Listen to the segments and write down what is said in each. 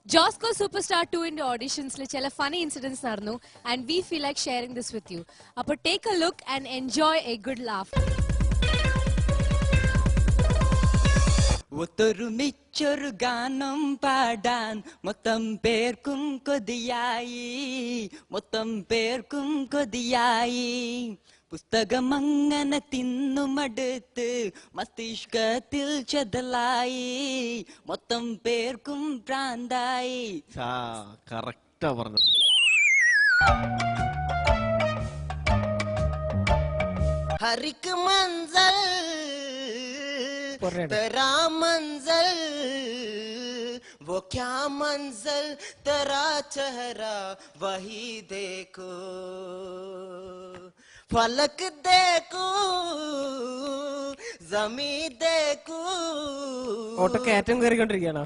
Josco Superstar 2 in the auditions le chala funny incidents narnu and we feel like sharing this with you. Appo take a look and enjoy a good laugh. ഒത്തൊരുമിച്ചൊരു ഗാനം പാടാൻ മൊത്തം പേർക്കും കൊതിയായി, മൊത്തം പേർക്കും കൊതിയായി. പുസ്തകം അങ്ങനെ തിന്നുമടുത്ത് മസ്തിഷ്കത്തിൽ ചെതലായി, മൊത്തം പേർക്കും പ്രാന്തായി. കറക്റ്റാ പറഞ്ഞത്. ഹരിക്ക് മൻസൽ तेरा मंजल वो क्या मंजल, तेरा चेहरा वही देखो, फलक देखो जमीन देखो. ഓട്ടോ കയറ്റം കയറിക്കൊണ്ടിരിക്കുകയാണോ?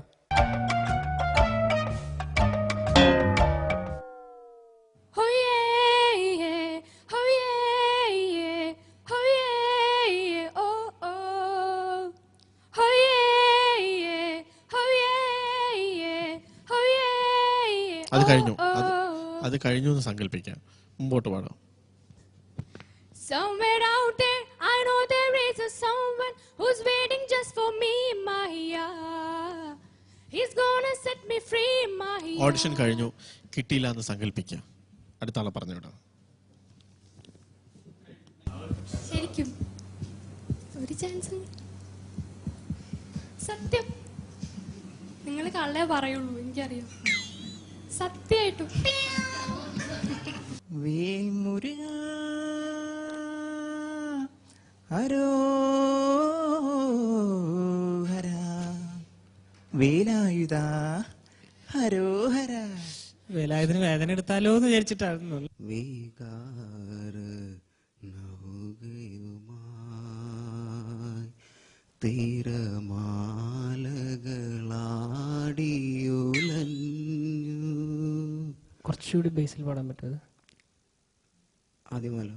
അത് കഴിഞ്ഞു എന്ന് സങ്കല്പിക്കാം. മുമ്പോട്ട് പാടാം. Somewhere out there, I know there is a someone who's waiting just for me, Mahiya. He's gonna set me free, Mahiya. Audition കഴിഞ്ഞു, കിട്ടിയില്ല എന്ന് സങ്കല്പിക്കാം. അടുത്ത ആളെ പറഞ്ഞു വിടാം. ശരിക്കും ഒരു ചാൻസ്. സത്യം നിങ്ങൾ കള്ളേ പറയുള്ളൂ, എനിക്കറിയാം. സത്യമായിട്ടും വേൽമുരുക ഹരോ ഹര, വേലായുധ ഹരോ ഹര. വേലായുധന് വേദന എടുത്താലോ എന്ന് വിചാരിച്ചിട്ടായിരുന്നു. വേഗാര നൗകയുമായി തീരമാലകളാടിയുലഞ്ഞു. കുറച്ചുകൂടി ബേസിൽ പാടാൻ പറ്റുമത്? ആദ്യമല്ല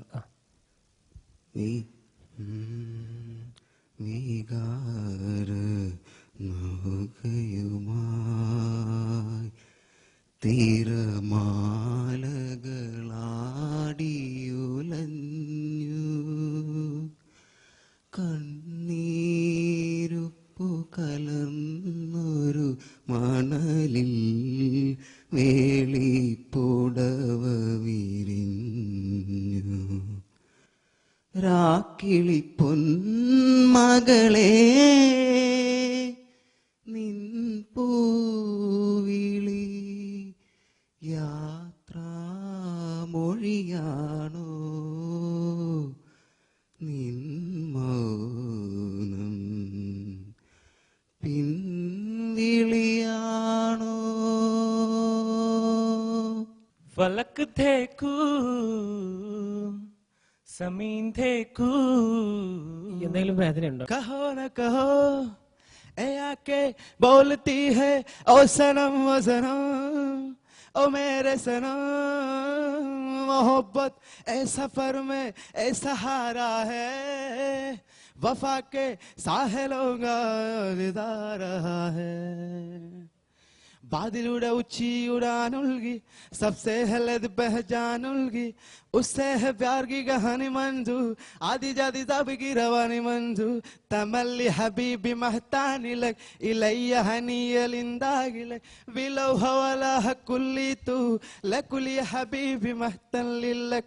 വികാര നൗകയുമായി തീരമാലകളാടിയുലഞ്ഞു. കണ്ണീരുപ്പു കലർന്നൊരു മണലിൽ വേളിപ്പുടവ വിരിഞ്ഞു. രാക്കിളി പൊന്മകളെ നിൻ പൂവിളി യാത്രാമൊഴിയാണോ, നിൻ മൗനം പിൻവിളിയാണോ. ഫലക് ദേഖൂ സമീൻ ദേഖൂ. എന്തെങ്കിലും വേദന ഉണ്ടോ? कहो न कहो ए आके बोलती है ओ सनम ओ मेरे सनम. मोहब्बत ए सफर में ए सहारा है, वफा के साहिलों का विदा रहा है. बादलूടെ ऊंची उड़ान उलगी, सबसे हलद पहचान उलगी. उससे है प्यार की कहानी मंजू, आदि जाति सब की रवानी मंजू. तमल्ली हबीबी महतानी लग इलैया हनीयलिंदागी लग विलो हवाला हकुल्ली तू लकुली हबीबी महतन लिलक.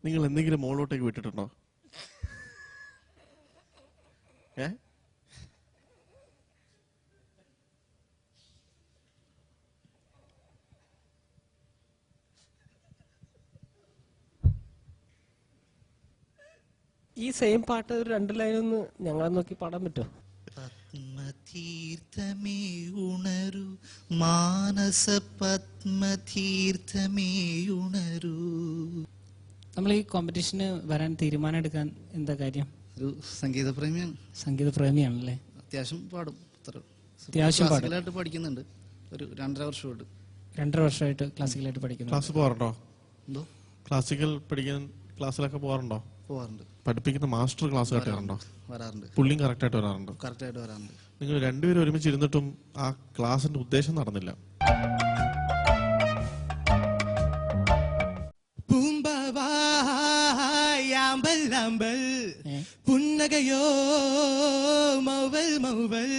നിങ്ങൾ എന്തെങ്കിലും മോളോട്ടേക്ക് വിട്ടിട്ടുണ്ടോ? ഈ സെയിം പാട്ട് ഒരു 2 ലൈനൊന്ന് ഞങ്ങളെ നോക്കി പാടാൻ പറ്റുമോ? പത്മതീർത്ഥമേ ഉണരു, മാനസ പത്മതീർത്ഥമേ ഉണരു. നമ്മൾ ഈ കോമ്പറ്റീഷന് വരാൻ തീരുമാനം എടുക്കാൻ എന്താ കാര്യം? ഒരു സംഗീത പ്രേമിയാണ്. സംഗീത പ്രേമിയാണല്ലേ? അത്യാവശ്യം പാടും. അത്യാവശ്യം ക്ലാസിക്കലായിട്ട് പഠിക്കുന്നുണ്ട്. ഒരു 2.5 വർഷമായിട്ട്. 2.5 വർഷമായിട്ട് ക്ലാസിക്കലായിട്ട് പഠിക്കുന്നു. ക്ലാസ് പോകാറുണ്ടോ? എന്തോ ക്ലാസിക്കൽ പഠിക്കാൻ ക്ലാസ്സിലൊക്കെ പോകാറുണ്ടോ? പോകാറുണ്ട്. പഠിപ്പിക്കുന്ന മാസ്റ്റർ ക്ലാസ് കേട്ടാറുണ്ടോ? വരാറുണ്ട്. പുള്ളിയും കറക്റ്റായിട്ട് വരാറുണ്ടോ? കറക്റ്റായിട്ട് വരാറുണ്ട്. നിങ്ങൾ രണ്ടുപേരും ഒരുമിച്ച് ഇരുന്നിട്ടും ആ ക്ലാസിന്റെ ഉദ്ദേശം നടന്നില്ല. പൂമ്പവായാമ്പൽ അമ്പൽ പുന്നകയോ മൗവൽ മൗവൽ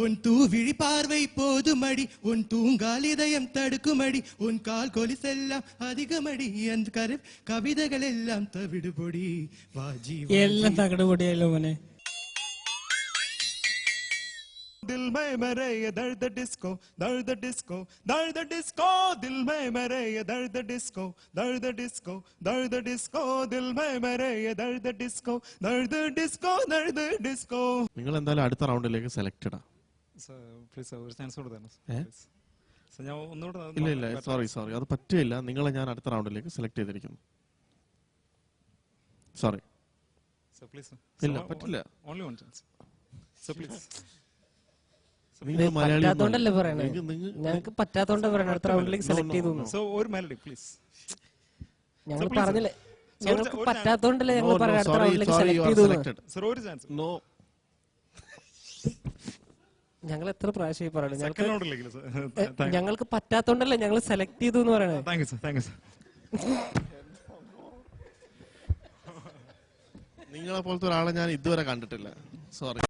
உன் தூவிழி பார்வை போதுமடி உன் தூங்கால் இதயம் தடுக்குமடி உன் கால் கொலிசெல்லாம் அதிகமடி அந்த கவிதைகள் எல்லாம் தவிடுபொடி வாஜி എല്ലാം തകടുപൊടിയല്ലോ മോനെ. दिल में मेरे ये दर्द डिस्को दर्द डिस्को दर्द डिस्को दिल में मेरे ये दर्द डिस्को दर्द डिस्को दर्द डिस्को दिल में मेरे ये दर्द डिस्को दर्द डिस्को दर्द डिस्को. നിങ്ങൾ എന്തായാലും അടുത്ത റൗണ്ടിലേക്ക് സെലക്റ്റഡാ. പ്ലീസ് ഒരു ചാൻസ് കൊടുത്താണ്. ഞാൻ ഒന്നുകൂടെ. ഇല്ല ഇല്ല, സോറി അത് പറ്റില്ല. നിങ്ങളെ ഞാൻ അടുത്ത റൗണ്ടിലേക്ക് സെലക്ട് ചെയ്തിരിക്കുന്നു. സോറി. ഇല്ല പറ്റില്ല. Only one chance. So please. പറ്റാത്തോണ്ടല്ലേ പറയണേ, ഞങ്ങൾക്ക് പറ്റാത്തോണ്ടാ പറയണേ അടുത്ത റൗണ്ടിലേക്ക് സെലക്ട് ചെയ്തു. സോ ഒരു മെലഡി പ്ലീസ്. ഞങ്ങൾ പറഞ്ഞില്ലേ ഞങ്ങൾക്ക് പറ്റാത്തോണ്ടല്ലേ ഞങ്ങൾ പറയാം അടുത്ത റൗണ്ടിലേക്ക് സെലക്ട് ചെയ്തു. സർ ഒരു ചാൻസ്. നോ. ഞങ്ങൾ എത്ര പ്രാവശ്യം പറയണേ ഞങ്ങൾക്ക് പറ്റാത്തോണ്ടല്ലേ ഞങ്ങൾ സെലക്ട് ചെയ്തു എന്ന് പറയണേ. Thank you sir, thank you sir. നിങ്ങളെ പോലത്തെ ഒരാളെ ഞാൻ ഇതുവരെ കണ്ടിട്ടില്ല. സോറി.